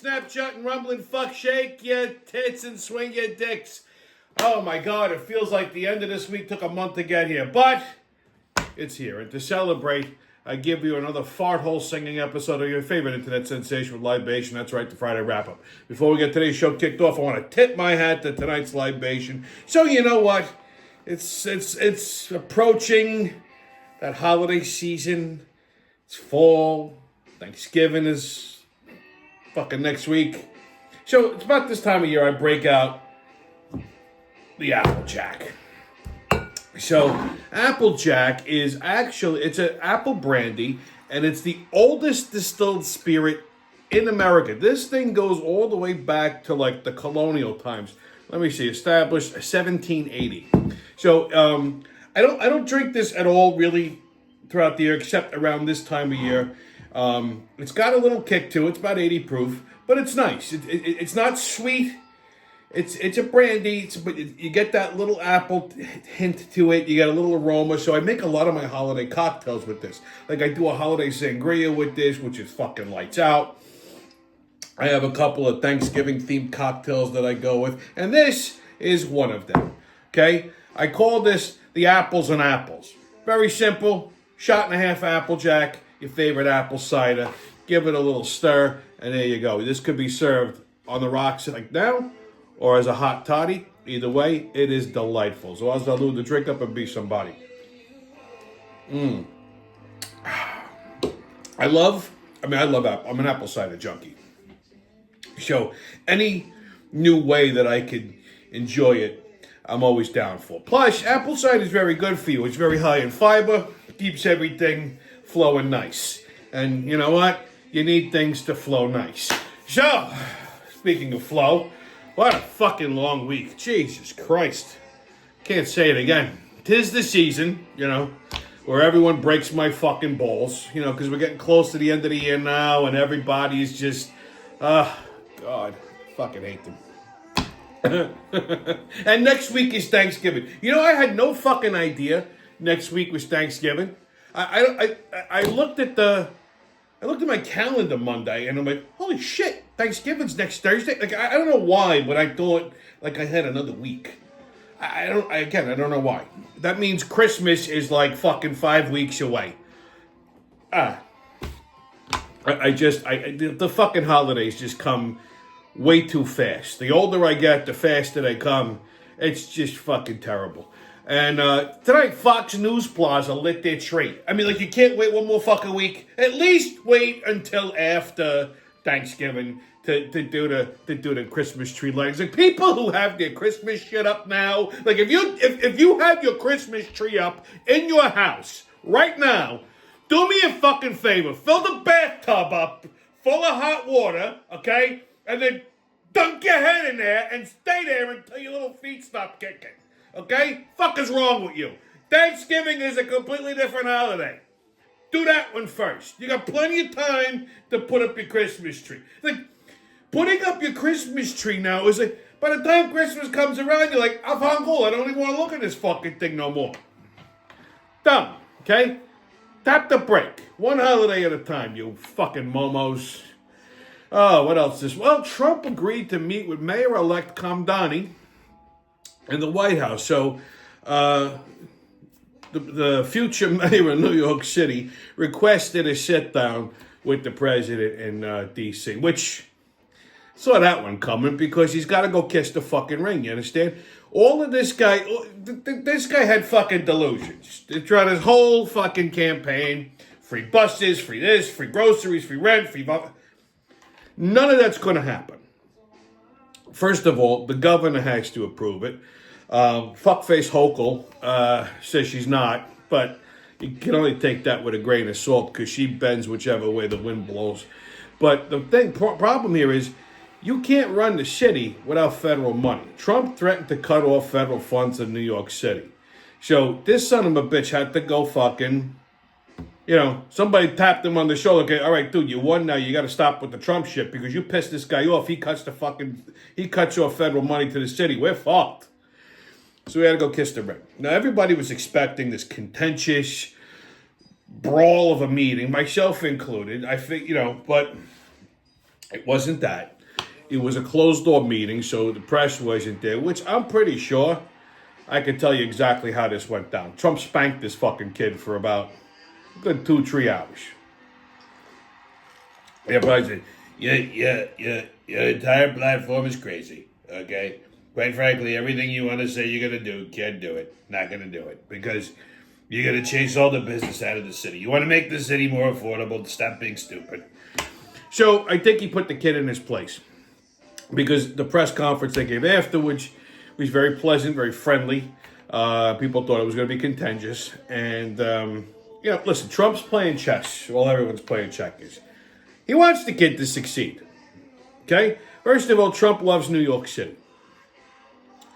Snapchat, and rumbling fuck, shake your tits and swing your dicks. Oh my God, it feels like the end of this week took a month to get here, but it's here. And to celebrate, I give you another fart hole singing episode of your favorite internet sensation with Libation. That's right, the Friday wrap up. Before we get today's show kicked off, I want to tip my hat to tonight's Libation. So you know what? It's approaching that holiday season. It's fall. Thanksgiving is fucking next week. So it's about this time of year I break out the Applejack. So Applejack is actually, it's an apple brandy, and it's the oldest distilled spirit in America. This thing goes all the way back to like the colonial times. Let me see, established 1780. So I don't drink this at all really throughout the year, except around this time of year. It's got a little kick to it. It's about 80 proof, but it's nice. It's not sweet. It's a brandy, but you get that little apple hint to it. You get a little aroma. So I make a lot of my holiday cocktails with this. Like I do a holiday sangria with this, which is fucking lights out. I have a couple of Thanksgiving themed cocktails that I go with, and this is one of them. Okay, I call this the apples and apples. Very simple. Shot and a half Applejack, your favorite apple cider. Give it a little stir, and there you go. This could be served on the rocks like now, or as a hot toddy. Either way, it is delightful. So as I'll do the drink up and be somebody. I love apple. I'm an apple cider junkie. So any new way that I could enjoy it, I'm always down for. Plus, apple cider is very good for you. It's very high in fiber. Keeps everything flowing nice. And you know what? You need things to flow nice. So, speaking of flow, what a fucking long week. Jesus Christ. Can't say it again. 'Tis the season, where everyone breaks my fucking balls, because we're getting close to the end of the year now, and everybody's just, God, fucking hate them. And next week is Thanksgiving. I had no fucking idea next week was Thanksgiving. I looked at my calendar Monday, and I'm like, holy shit, Thanksgiving's next Thursday. Like I don't know why, but I thought like I had another week. I don't know why. That means Christmas is like fucking 5 weeks away. The fucking holidays just come way too fast. The older I get, the faster they come. It's just fucking terrible. And tonight, Fox News Plaza lit their tree. I mean, like, you can't wait one more fucking week. At least wait until after Thanksgiving to do the Christmas tree lights. Like, people who have their Christmas shit up now, like, if you have your Christmas tree up in your house right now, do me a fucking favor. Fill the bathtub up full of hot water, okay? And then dunk your head in there and stay there until your little feet stop kicking. Okay? Fuck is wrong with you? Thanksgiving is a completely different holiday. Do that one first. You got plenty of time to put up your Christmas tree. Like, putting up your Christmas tree now is like, by the time Christmas comes around, you're like, I'm hungry. I don't even want to look at this fucking thing no more. Dumb. Okay? Tap the break. One holiday at a time, you fucking momos. Oh, what else is... Well, Trump agreed to meet with Mayor-elect Kamdani in the White House. So, the future mayor of New York City requested a sit-down with the president in D.C., which saw that one coming because he's got to go kiss the fucking ring, you understand? All of this guy had fucking delusions. Throughout his whole fucking campaign, free buses, free this, free groceries, free rent, free... None of that's going to happen. First of all, the governor has to approve it. Fuckface Hochul says she's not, but you can only take that with a grain of salt because she bends whichever way the wind blows. But the problem here is you can't run the city without federal money. Trump threatened to cut off federal funds in New York City. So this son of a bitch had to go fucking... somebody tapped him on the shoulder. Okay, all right, dude, you won now. You got to stop with the Trump shit because you pissed this guy off. He cuts off federal money to the city. We're fucked. So we had to go kiss the ring. Now, everybody was expecting this contentious brawl of a meeting, myself included. I think, but It wasn't that. It was a closed-door meeting, so the press wasn't there, which I'm pretty sure I can tell you exactly how this went down. Trump spanked this fucking kid for about a good 2-3 hours. Everybody said, your entire platform is crazy, okay? Quite frankly, everything you want to say you're going to do, can't do it. Not going to do it. Because you're going to chase all the business out of the city. You want to make the city more affordable. Stop being stupid. So I think he put the kid in his place. Because the press conference they gave afterwards was very pleasant, very friendly. People thought it was going to be contentious. And, listen, Trump's playing chess while everyone's playing checkers. He wants the kid to succeed. Okay? First of all, Trump loves New York City.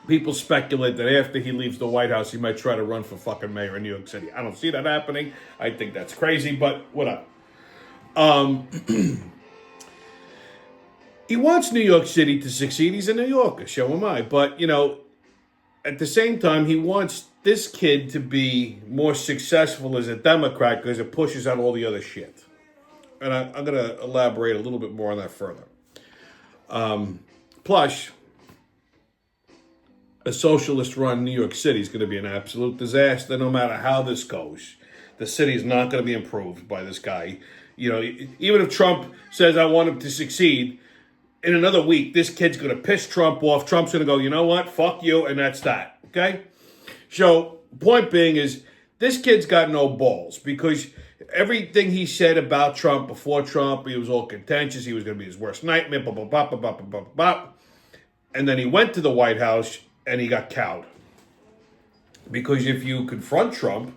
People speculate that after he leaves the White House, he might try to run for fucking mayor in New York City. I don't see that happening. I think that's crazy, but whatever. He wants New York City to succeed. He's a New Yorker, so am I. But, at the same time, he wants this kid to be more successful as a Democrat because it pushes out all the other shit. And I'm going to elaborate a little bit more on that further. Plus, a socialist-run New York City is going to be an absolute disaster no matter how this goes. The city is not going to be improved by this guy. Even if Trump says, I want him to succeed, in another week, this kid's going to piss Trump off. Trump's going to go, you know what? Fuck you, and that's that. Okay? So, point being is, this kid's got no balls because everything he said about Trump before Trump, he was all contentious. He was going to be his worst nightmare, blah, blah, blah, blah, blah, blah, blah, blah. And then he went to the White House and he got cowed. Because if you confront Trump,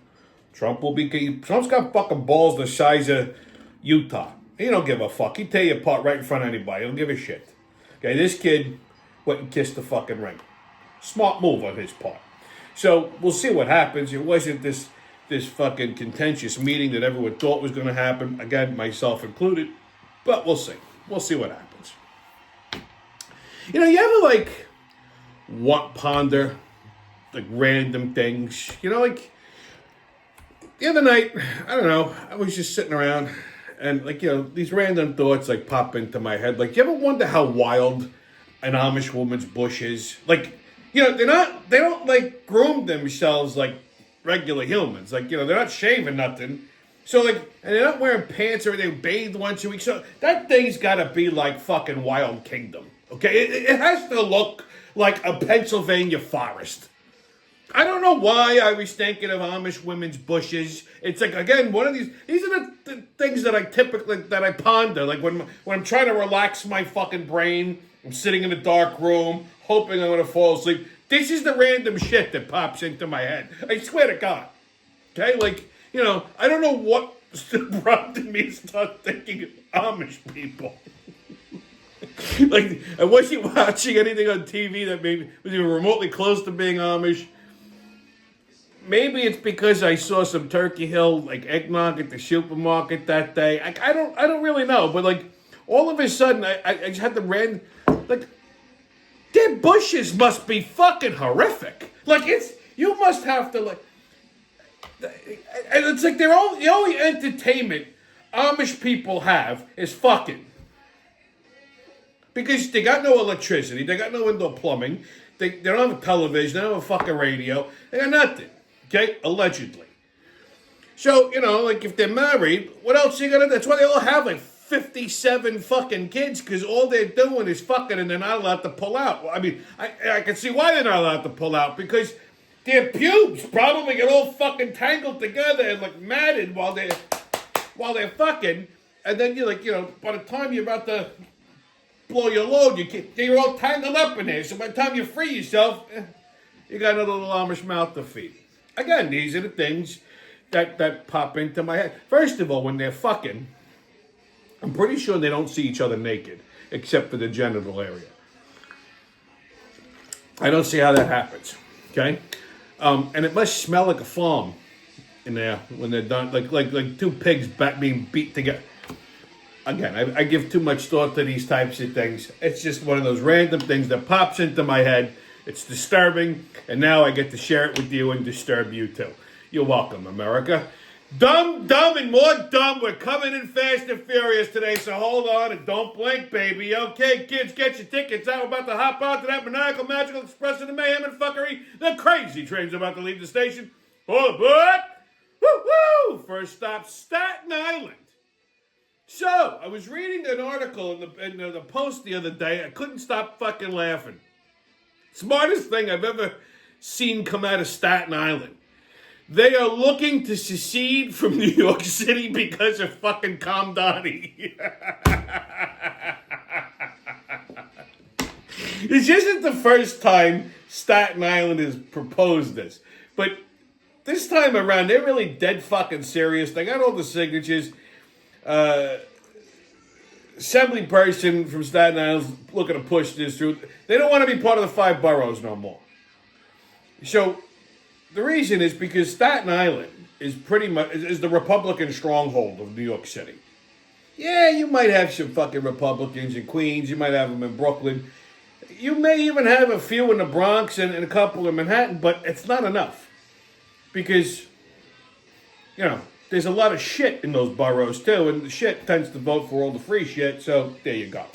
Trump's got fucking balls the size of Utah. He don't give a fuck. He'd tear you apart right in front of anybody. He don't give a shit. Okay, this kid went and kissed the fucking ring. Smart move on his part. So we'll see what happens. It wasn't this fucking contentious meeting that everyone thought was going to happen. Again, myself included. But we'll see. We'll see what happens. You ever ponder random things? The other night, I don't know, I was just sitting around and these random thoughts pop into my head. Do you ever wonder how wild an Amish woman's bush is? They don't groom themselves like regular humans. They're not shaving nothing. So and they're not wearing pants or they bathe once a week. So that thing's gotta be like fucking Wild Kingdom. Okay? It has to look like a Pennsylvania forest. I don't know why I was thinking of Amish women's bushes. It's again, one of these are the things that I ponder. When I'm trying to relax my fucking brain, I'm sitting in a dark room, hoping I'm gonna fall asleep. This is the random shit that pops into my head. I swear to God. Okay? I don't know what prompted me to start thinking of Amish people. I wasn't watching anything on TV that maybe was even remotely close to being Amish. Maybe it's because I saw some Turkey Hill eggnog at the supermarket that day. I don't really know, but all of a sudden I just had the random their bushes must be fucking horrific. You must have to and it's the only entertainment Amish people have is fucking. Because they got no electricity, they got no indoor plumbing, they don't have a television, they don't have a fucking radio, they got nothing. Okay? Allegedly. So, if they're married, what else are you gonna do? That's why they all have 57 fucking kids, because all they're doing is fucking and they're not allowed to pull out. Well, I can see why they're not allowed to pull out, because their pubes probably get all fucking tangled together and matted while they're fucking, and then by the time you're about to blow your load, you're all tangled up in there. So by the time you free yourself, you got another little Amish mouth to feed. Again, these are the things that pop into my head. First of all, when they're fucking, I'm pretty sure they don't see each other naked, except for the genital area. I don't see how that happens. Okay? And it must smell like a farm in there when they're done, like two pigs being beat together. Again, I give too much thought to these types of things. It's just one of those random things that pops into my head. It's disturbing, and now I get to share it with you and disturb you too. You're welcome, America. Dumb, dumb, and more dumb. We're coming in fast and furious today, so hold on and don't blink, baby. Okay, kids, get your tickets out. We're about to hop onto that maniacal, magical express of the mayhem and fuckery. The crazy train's about to leave the station. Hold aboard! Woo-woo! First stop, Staten Island. So, I was reading an article in the Post the other day. I couldn't stop fucking laughing. Smartest thing I've ever seen come out of Staten Island. They are looking to secede from New York City because of fucking Kamdani. This isn't the first time Staten Island has proposed this. But this time around, they're really dead fucking serious. They got all the signatures. Assembly person from Staten Island is looking to push this through. They don't want to be part of the 5 boroughs no more. So the reason is because Staten Island is pretty much is the Republican stronghold of New York City. Yeah, you might have some fucking Republicans in Queens. You might have them in Brooklyn. You may even have a few in the Bronx and a couple in Manhattan, but it's not enough. Because, there's a lot of shit in those boroughs too, and the shit tends to vote for all the free shit, so there you go.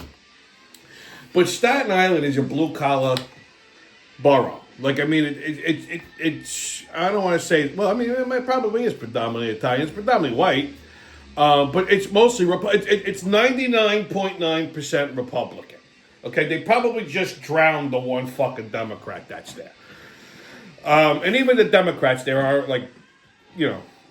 But Staten Island is a blue-collar borough. Like, I mean, it's I don't want to say, well, I mean, it probably is predominantly Italian. It's predominantly white, but it's mostly, it's 99.9% Republican. Okay, they probably just drowned the one fucking Democrat that's there. And even the Democrats there are like,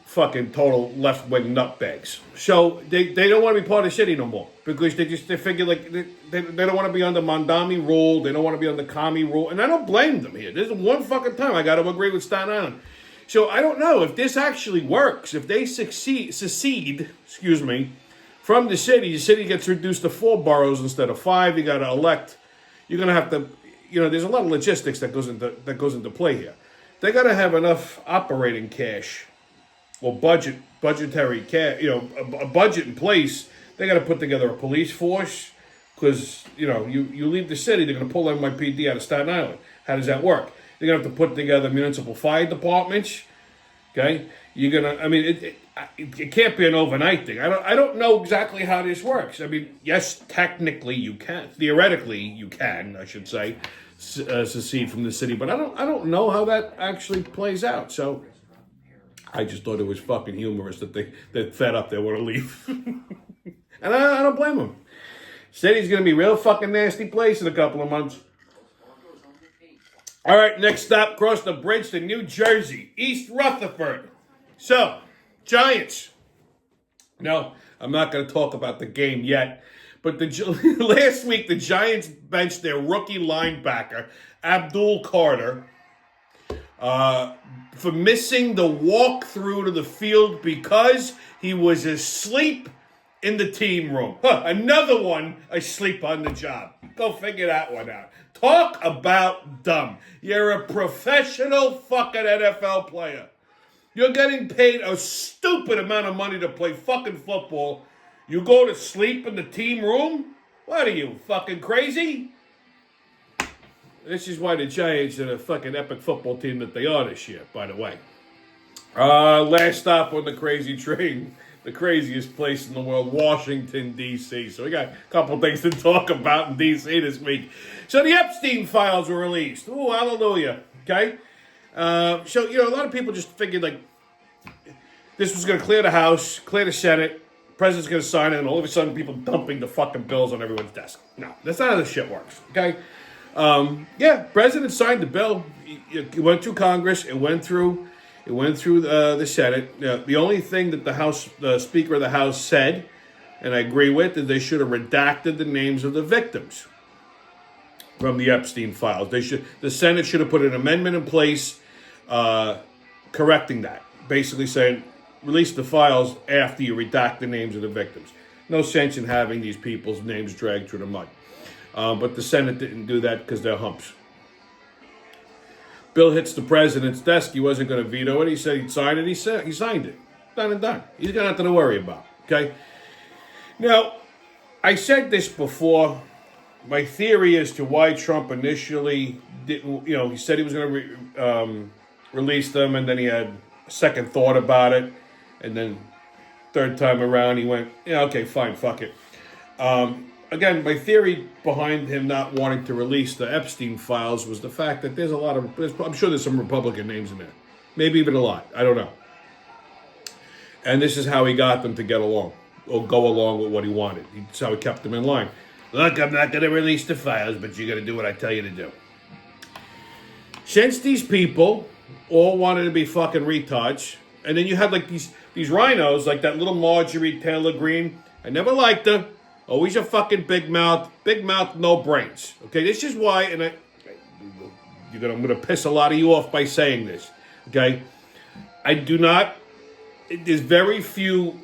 fucking total left-wing nutbags. So they don't want to be part of the city no more because they figure like they don't want to be under Mondami rule. They don't want to be under commie rule. And I don't blame them here. There's one fucking time I got to agree with Staten Island. So I don't know if this actually works. If they secede, from the city gets reduced to 4 boroughs instead of 5. You got to elect. You're going to have to, there's a lot of logistics that goes into play here. They got to have enough operating cash or budgetary cash, a budget in place. They got to put together a police force because, you leave the city, they're going to pull NYPD out of Staten Island. How does that work? They're going to have to put together municipal fire departments. Okay? You're going to, it can't be an overnight thing. I don't know exactly how this works. I mean, yes, technically you can. Theoretically you can, I should say, secede from the city. But I don't know how that actually plays out. So I just thought it was fucking humorous that they're fed up. They want to leave. And I don't blame them. City's going to be a real fucking nasty place in a couple of months. All right, next stop, cross the bridge to New Jersey, East Rutherford. So, Giants. No, I'm not going to talk about the game yet. But last week, the Giants benched their rookie linebacker, Abdul Carter, for missing the walk through to the field because he was asleep in the team room. Another one asleep on the job. Go figure that one out. Talk about dumb. You're a professional fucking NFL player. You're getting paid a stupid amount of money to play fucking football. You go to sleep in the team room? What are you, fucking crazy? This is why the Giants are the fucking epic football team that they are this year, by the way. Last stop on the crazy train. The craziest place in the world, Washington, D.C. So we got a couple things to talk about in D.C. this week. So the Epstein files were released. Ooh, hallelujah. Okay? So, a lot of people just figured, like, this was going to clear the House, clear the Senate, the president's going to sign it, and all of a sudden people dumping the fucking bills on everyone's desk. No, that's not how this shit works. Okay? President signed the bill. It went through Congress. It went through the Senate. The only thing that the Speaker of the House said, and I agree with, that they should have redacted the names of the victims from the Epstein files. The Senate should have put an amendment in place correcting that, basically saying release the files after you redact the names of the victims. No sense in having these people's names dragged through the mud. But the Senate didn't do that because they're humps. Bill hits the president's desk. He wasn't going to veto it. He said he'd sign it. He signed it. Done and done. He's got nothing to worry about. Okay? Now, I said this before. My theory as to why Trump initially didn't, he said he was going to release them, and then he had a second thought about it. And then third time around, he went, yeah, okay, fine, fuck it. Again, my theory behind him not wanting to release the Epstein files was the fact that there's a lot of, I'm sure there's some Republican names in there. Maybe even a lot. I don't know. And this is how he got them to get along or go along with what he wanted. That's how he kept them in line. Look, I'm not going to release the files, but you're going to do what I tell you to do. Since these people all wanted to be fucking retards, and then you had like these rhinos, like that little Marjorie Taylor Greene. I never liked her. Always a fucking big mouth, no brains. Okay, this is why, and I'm going to piss a lot of you off by saying this. Okay, I do not. There's very few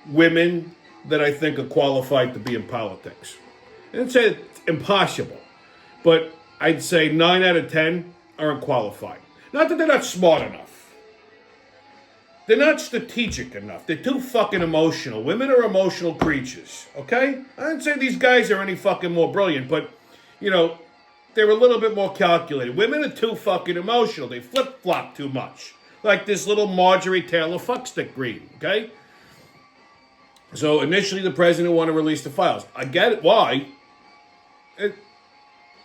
women that I think are qualified to be in politics. I didn't say it's impossible, but I'd say 9 out of 10 are unqualified. Not that they're not smart enough. They're not strategic enough. They're too fucking emotional. Women are emotional creatures, okay? I didn't say these guys are any fucking more brilliant, but, you know, they're a little bit more calculated. Women are too fucking emotional. They flip-flop too much. Like this little Marjorie Taylor fuckstick Greene, okay? So initially the president wanted to release the files. I get it. Why?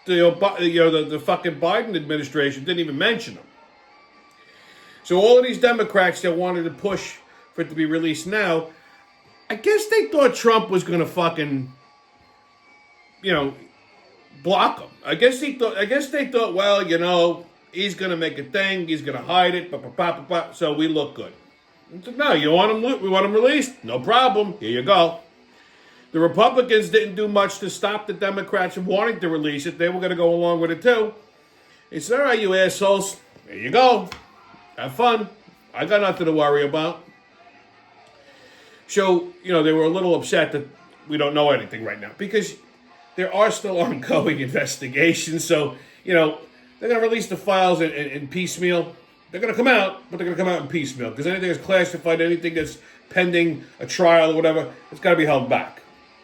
The fucking Biden administration didn't even mention them. So all of these Democrats that wanted to push for it to be released now, I guess they thought Trump was going to fucking, block them. I guess they thought, well, he's going to make a thing, he's going to hide it, so we look good. No, we want him released? No problem. Here you go. The Republicans didn't do much to stop the Democrats from wanting to release it. They were going to go along with it too. He said, all right, you assholes, there you go. Have fun. I got nothing to worry about. So, they were a little upset that we don't know anything right now because there are still ongoing investigations. So, they're going to release the files in piecemeal. They're going to come out, but they're going to come out in piecemeal because anything that's classified, anything that's pending a trial or whatever, it's got to be held back.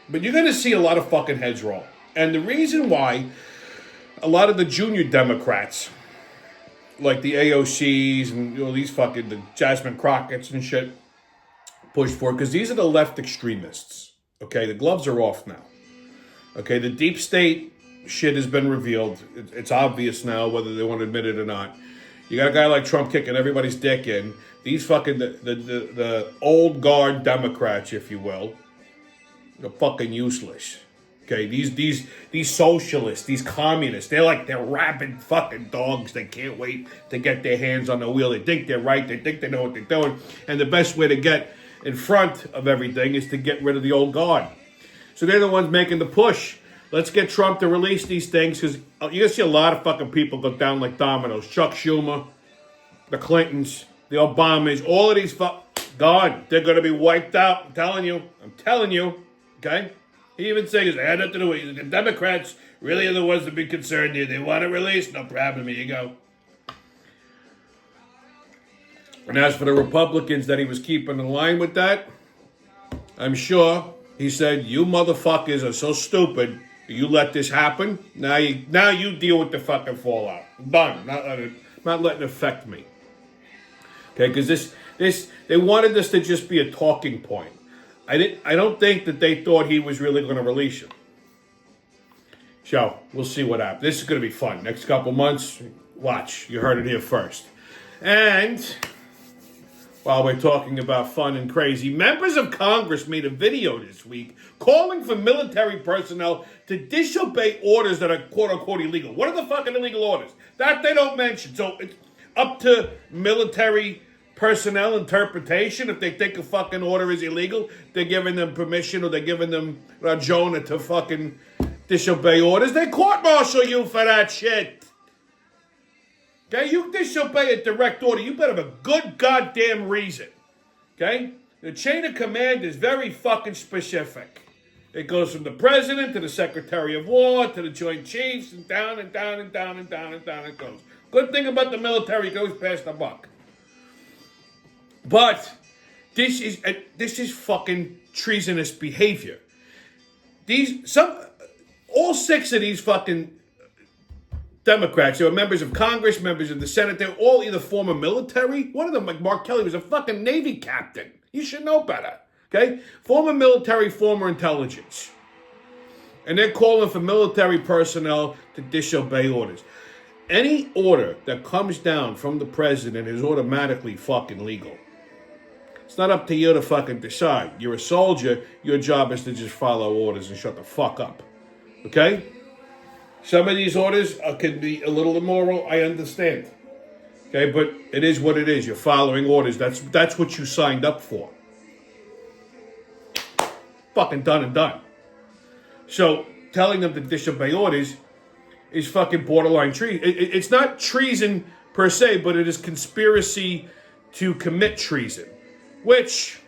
But you're going to see a lot of fucking heads roll. And the reason why a lot of the junior Democrats, like the AOCs and these fucking the Jasmine Crockett's and shit, push for it because these are the left extremists. Okay, the gloves are off now. Okay, the deep state shit has been revealed. It's obvious now whether they want to admit it or not. You got a guy like Trump kicking everybody's dick in. These fucking the old guard Democrats, if you will, they're fucking useless. Okay, these socialists, these communists, they're rabid fucking dogs. They can't wait to get their hands on the wheel. They think they're right. They think they know what they're doing. And the best way to get in front of everything is to get rid of the old guard. So they're the ones making the push. Let's get Trump to release these things because you're going to see a lot of fucking people go down like dominoes. Chuck Schumer, the Clintons, the Obamas, all of these gone. They're going to be wiped out. I'm telling you. Okay? He even says, I had nothing to do with it. The Democrats really are the ones to be concerned here. They want it released? No problem. Here you go. And as for the Republicans that he was keeping in line with that, I'm sure he said, you motherfuckers are so stupid. You let this happen. Now you deal with the fucking fallout. Done. Not letting it affect me. Okay, because this they wanted this to just be a talking point. I don't think that they thought he was really going to release him. So we'll see what happens. This is going to be fun. Next couple months, watch. You heard it here first. And while we're talking about fun and crazy, members of Congress made a video this week calling for military personnel to disobey orders that are quote-unquote illegal. What are the fucking illegal orders? That they don't mention. So it's up to military personnel interpretation. If they think a fucking order is illegal, they're giving them permission or they're giving them Rajona to fucking disobey orders. They court-martial you for that shit. Okay, you disobey a direct order, you better have a good goddamn reason. Okay? The chain of command is very fucking specific. It goes from the president to the secretary of war to the joint chiefs and down and down and down and down and down it goes. Good thing about the military, it goes past the buck. But this is fucking treasonous behavior. All 6 of these fucking Democrats. They were members of Congress, members of the Senate. They're all either former military. One of them, like Mark Kelly, was a fucking Navy captain. You should know better. Okay? Former military, former intelligence. And they're calling for military personnel to disobey orders. Any order that comes down from the president is automatically fucking legal. It's not up to you to fucking decide. You're a soldier. Your job is to just follow orders and shut the fuck up. Okay? Some of these orders can be a little immoral. I understand. Okay? But it is what it is. You're following orders. That's what you signed up for. Fucking done and done. So telling them to disobey orders is fucking borderline treason. It's not treason per se, but it is conspiracy to commit treason, which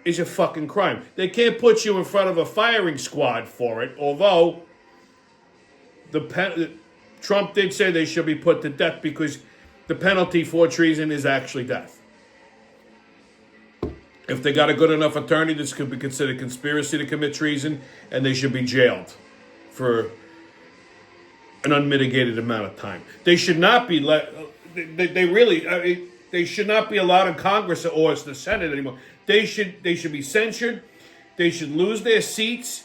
is a fucking crime. They can't put you in front of a firing squad for it, although Trump did say they should be put to death because the penalty for treason is actually death. If they got a good enough attorney, this could be considered conspiracy to commit treason, and they should be jailed for an unmitigated amount of time. They should not be they should not be allowed in Congress or the Senate anymore. They should be censured. They should lose their seats,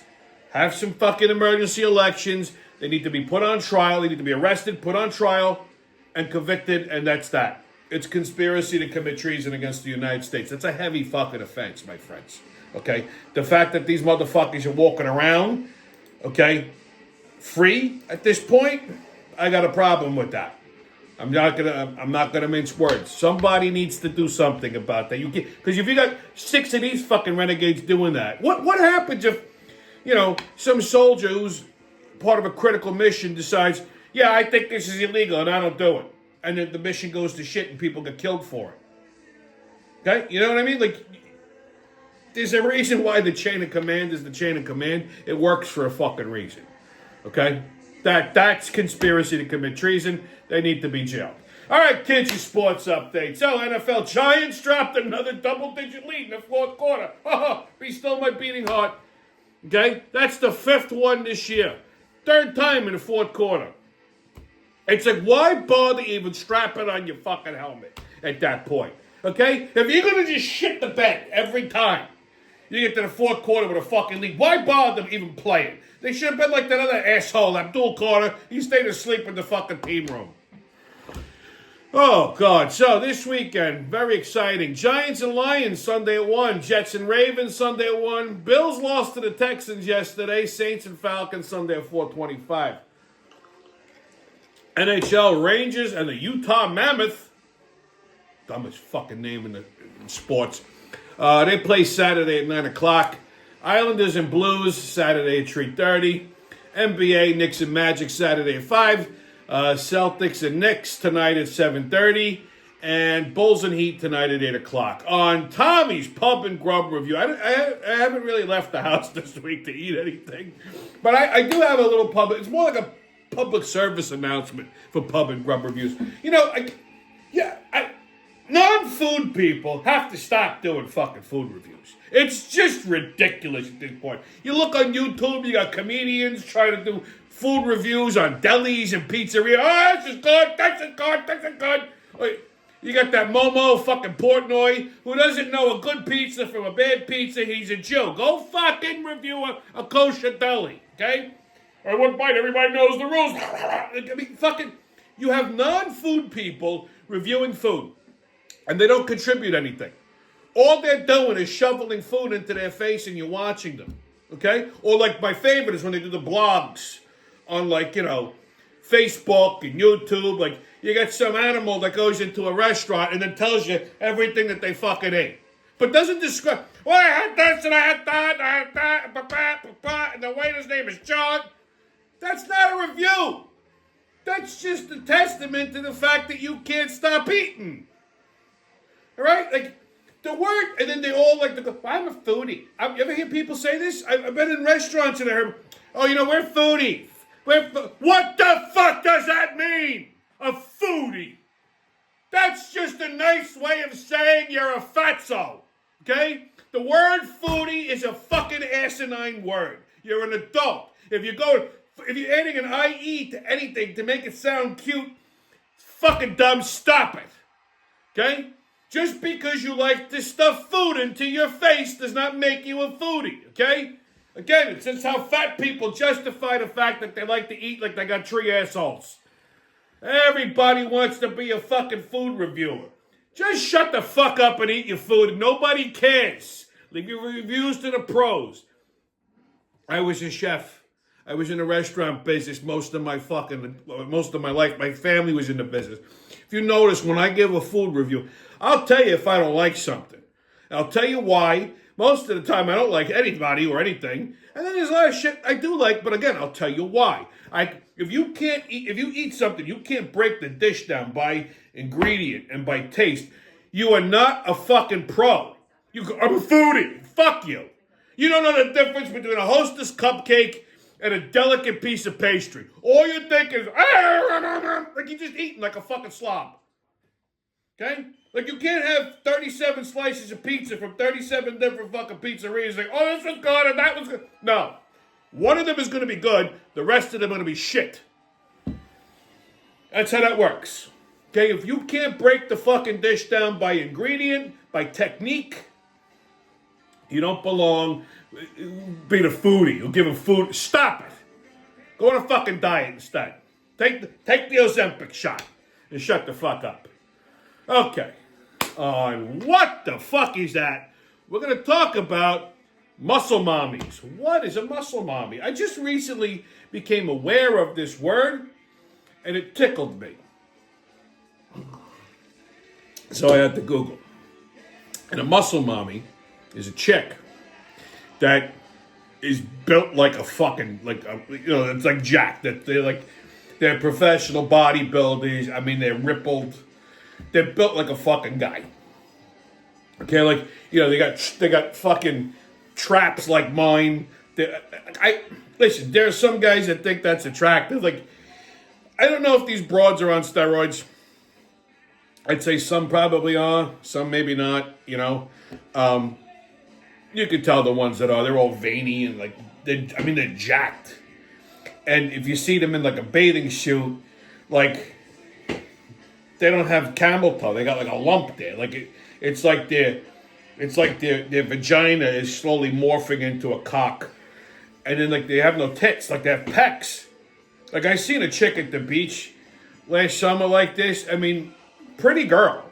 have some fucking emergency elections. They need to be put on trial. They need to be arrested, put on trial, and convicted, and that's that. It's conspiracy to commit treason against the United States. That's a heavy fucking offense, my friends. Okay? The fact that these motherfuckers are walking around, okay, free at this point, I got a problem with that. I'm not gonna mince words. Somebody needs to do something about that. Because if you got 6 of these fucking renegades doing that, what happens if, some soldier who's part of a critical mission decides, yeah, I think this is illegal and I don't do it. And then the mission goes to shit and people get killed for it. Okay? You know what I mean? Like, there's a reason why the chain of command is the chain of command. It works for a fucking reason. Okay? That's conspiracy to commit treason. They need to be jailed. All right, kids, your sports update. So, NFL Giants dropped another double-digit lead in the fourth quarter. Be still my beating heart. Okay? That's the 5th one this year. 3rd time in the fourth quarter. It's like, why bother even strapping on your fucking helmet at that point? Okay? If you're going to just shit the bed every time you get to the fourth quarter with a fucking lead, why bother them even playing? They should have been like that other asshole, Abdul Carter. He stayed asleep in the fucking team room. Oh, God. So, this weekend, very exciting. Giants and Lions Sunday at 1. Jets and Ravens Sunday at 1. Bills lost to the Texans yesterday. Saints and Falcons Sunday at 4:25. NHL Rangers and the Utah Mammoth, dumbest fucking name in sports, they play Saturday at 9 o'clock. Islanders and Blues Saturday at 3:30. NBA Knicks and Magic Saturday at 5. Celtics and Knicks tonight at 7:30. And Bulls and Heat tonight at 8 o'clock. On Tommy's Pub and Grub Review, I haven't really left the house this week to eat anything. But I do have a little pub. It's more like a public service announcement for Pub and Grub Reviews. Non-food people have to stop doing fucking food reviews. It's just ridiculous at this point. You look on YouTube, you got comedians trying to do food reviews on delis and pizzerias. Oh, this is good, this is good, this is good. You got that Momo fucking Portnoy who doesn't know a good pizza from a bad pizza. He's a Jew. Go fucking review a kosher deli, okay? Or one bite, everybody knows the rules. I mean, fucking, you have non-food people reviewing food, and they don't contribute anything. All they're doing is shoveling food into their face, and you're watching them, okay? Or like my favorite is when they do the blogs on, Facebook and YouTube. Like, you got some animal that goes into a restaurant and then tells you everything that they fucking ate. But doesn't describe, well, I had this and I had that, and the waiter's name is John. That's not a review. That's just a testament to the fact that you can't stop eating. All right? Like, the word, and then they all like to go, I'm a foodie. You ever hear people say this? I've been in restaurants and I heard, we're foodies. What the fuck does that mean? A foodie. That's just a nice way of saying you're a fatso. Okay? The word foodie is a fucking asinine word. You're an adult. If you go If you're adding an IE to anything to make it sound cute, it's fucking dumb. Stop it. Okay? Just because you like to stuff food into your face does not make you a foodie. Okay? Again, it's just how fat people justify the fact that they like to eat like they got 3 assholes. Everybody wants to be a fucking food reviewer. Just shut the fuck up and eat your food. Nobody cares. Leave your reviews to the pros. I was a chef. I was in the restaurant business most of my life. My family was in the business. If you notice, when I give a food review, I'll tell you if I don't like something. I'll tell you why. Most of the time, I don't like anybody or anything. And then there's a lot of shit I do like, but again, I'll tell you why. If you eat something, you can't break the dish down by ingredient and by taste. You are not a fucking pro. I'm a foodie. Fuck you. You don't know the difference between a Hostess cupcake and a delicate piece of pastry. All you think is, like you're just eating like a fucking slob. Okay? Like you can't have 37 slices of pizza from 37 different fucking pizzerias. Like, oh, this was good and that was good. No. One of them is going to be good. The rest of them are going to be shit. That's how that works. Okay? If you can't break the fucking dish down by ingredient, by technique, you don't belong being a foodie. You'll give a food. Stop it. Go on a fucking diet instead. Take the Ozempic shot and shut the fuck up. Okay. What the fuck is that? We're going to talk about muscle mommies. What is a muscle mommy? I just recently became aware of this word, and it tickled me. So I had to Google. And a muscle mommy is a chick that is built like a fucking, it's like jacked. That they're professional bodybuilders. I mean, they're rippled. They're built like a fucking guy. Okay, they got fucking traps like mine. Listen, there are some guys that think that's attractive. Like, I don't know if these broads are on steroids. I'd say some probably are, some maybe not, you know. You could tell the ones that are, they're all veiny and they're jacked. And if you see them in like a bathing suit, like they don't have camel toe, they got like a lump there. Like it's like their vagina is slowly morphing into a cock. And then like they have no tits, like they have pecs. Like I seen a chick at the beach last summer like this. I mean, pretty girl.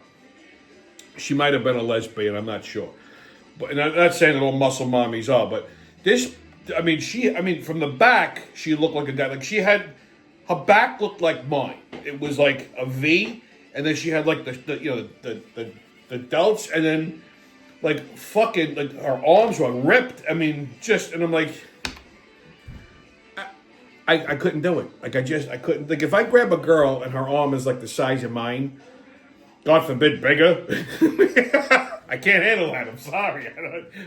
She might have been a lesbian, I'm not sure. But and I'm not saying that all muscle mommies are, but this, from the back, she looked like a guy. Like her back looked like mine. It was like a V, and then she had like the delts, and then like fucking like her arms were ripped. I mean, and I'm like, I couldn't do it. Like I couldn't. Like if I grab a girl and her arm is like the size of mine, God forbid bigger. I can't handle that. I'm sorry.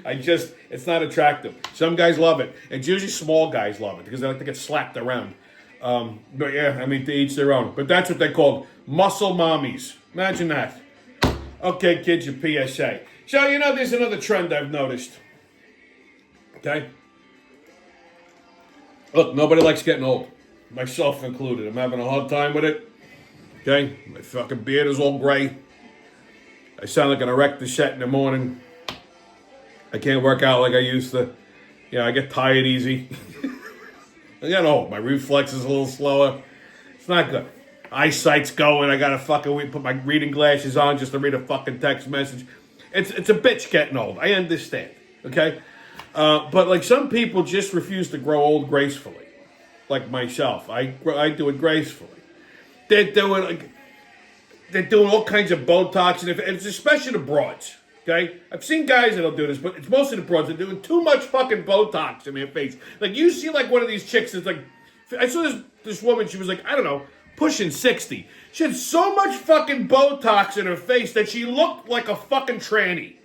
It's not attractive. Some guys love it. And usually small guys love it because they like to get slapped around. But yeah, I mean, to each their own. But that's what they call muscle mommies. Imagine that. Okay, kids, your PSA. So, there's another trend I've noticed. Okay? Look, nobody likes getting old. Myself included. I'm having a hard time with it. Okay? My fucking beard is all gray. I sound like an erector set in the morning. I can't work out like I used to. I get tired easy. I get old. My reflex is a little slower. It's not good. Eyesight's going. I gotta fucking put my reading glasses on just to read a fucking text message. It's a bitch getting old. I understand. Okay? But like some people just refuse to grow old gracefully. Like myself. I do it gracefully. They're doing all kinds of Botox, and it's especially the broads, okay? I've seen guys that'll do this, but it's mostly the broads. They're doing too much fucking Botox in their face. Like, you see, like, one of these chicks that's like, I saw this woman, she was like, I don't know, pushing 60. She had so much fucking Botox in her face that she looked like a fucking tranny.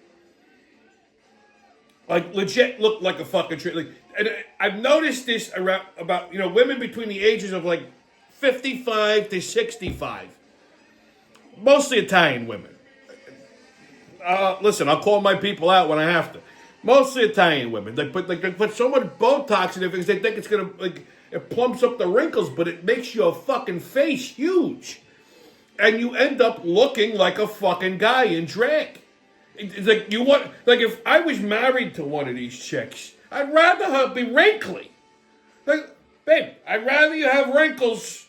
Like, legit looked like a fucking tranny. Like, and I've noticed this about women between the ages of, like, 55 to 65. Mostly Italian women. Listen, I'll call my people out when I have to. Mostly Italian women. They put so much Botox in their face, they think it's gonna It plumps up the wrinkles, but it makes your fucking face huge. And you end up looking like a fucking guy in drag. It's like like if I was married to one of these chicks, I'd rather her be wrinkly. Like, babe, I'd rather you have wrinkles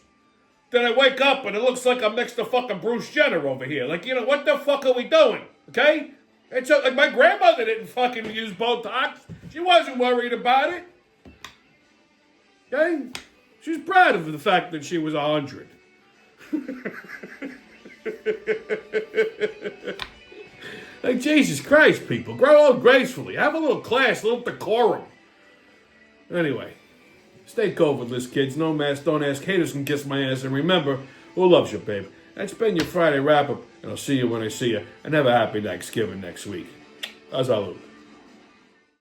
than I wake up and it looks like I'm next to fucking Bruce Jenner over here. Like, what the fuck are we doing? Okay? And so, like, my grandmother didn't fucking use Botox. She wasn't worried about it. Okay? She's proud of the fact that she was 100. Like, Jesus Christ, people. Grow old gracefully. Have a little class, a little decorum. Anyway, stay COVIDless, kids. No mask, don't ask. Haters can kiss my ass. And remember, who loves you, babe? That's been your Friday wrap-up, and I'll see you when I see you. And have a happy Thanksgiving next week. Salud.